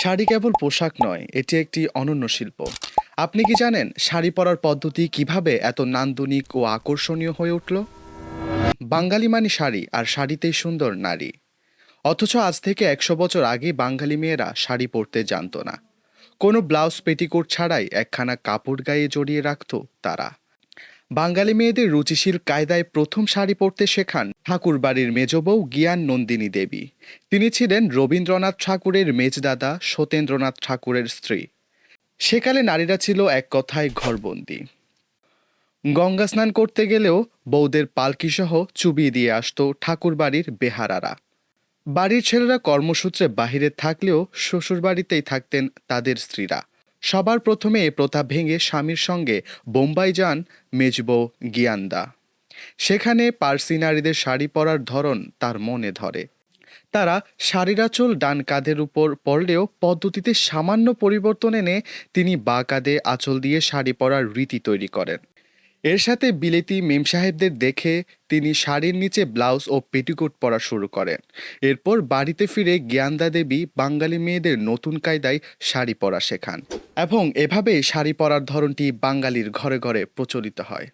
শাড়ি কেবল পোশাক নয়, এটি একটি অনন্য শিল্প। আপনি কি জানেন শাড়ি পরার পদ্ধতি কিভাবে এত নান্দনিক ও আকর্ষণীয় হয়ে উঠল? বাঙালি মানে শাড়ি, আর শাড়িতেই সুন্দর নারী। অথচ আজ থেকে 100 বছর আগে বাঙালি মেয়েরা শাড়ি পরতে জানতো না। কোনো ব্লাউজ পেটিকোট ছাড়াই একখানা কাপড় গায়ে জড়িয়ে রাখতো তারা। বাঙালি মেয়েদের রুচিশীল কায়দায় প্রথম শাড়ি পরতে শেখান ঠাকুরবাড়ির মেজবউ গিয়ান নন্দিনী দেবী। তিনি ছিলেন রবীন্দ্রনাথ ঠাকুরের মেজদাদা সত্যেন্দ্রনাথ ঠাকুরের স্ত্রী। সেকালে নারীরা ছিল এক কথায় ঘরবন্দি। গঙ্গা স্নান করতে গেলেও বউদের পালকিসহ চুবিয়ে দিয়ে আসতো ঠাকুরবাড়ির বেহারারা। বাড়ির ছেলেরা কর্মসূত্রে বাহিরে থাকলেও শ্বশুরবাড়িতেই থাকতেন তাদের স্ত্রীরা। সবার প্রথমে এ প্রথা ভেঙে স্বামীর সঙ্গে বোম্বাই যান মেজবউ গিয়ান্দা। সেখানে পার্সি নারীদের শাড়ি পরার ধরন তার মনে ধরে। তারা শাড়ির আঁচল ডান কাঁধের উপর পরলেও পদ্ধতিতে সামান্য পরিবর্তন এনে তিনি বাঁ কাঁধে আঁচল দিয়ে শাড়ি পরার রীতি তৈরি করেন। এর সাথে বিলেতি মেম সাহেবদের দেখে তিনি শাড়ির নিচে ব্লাউজ ও পেটিকোট পরা শুরু করেন। এরপর বাড়িতে ফিরে জ্ঞানদা দেবী বাঙালি মেয়েদের নতুন কায়দায় শাড়ি পরা শেখান এবং এভাবেই শাড়ি পরার ধরনটি বাঙালির ঘরে ঘরে প্রচলিত হয়।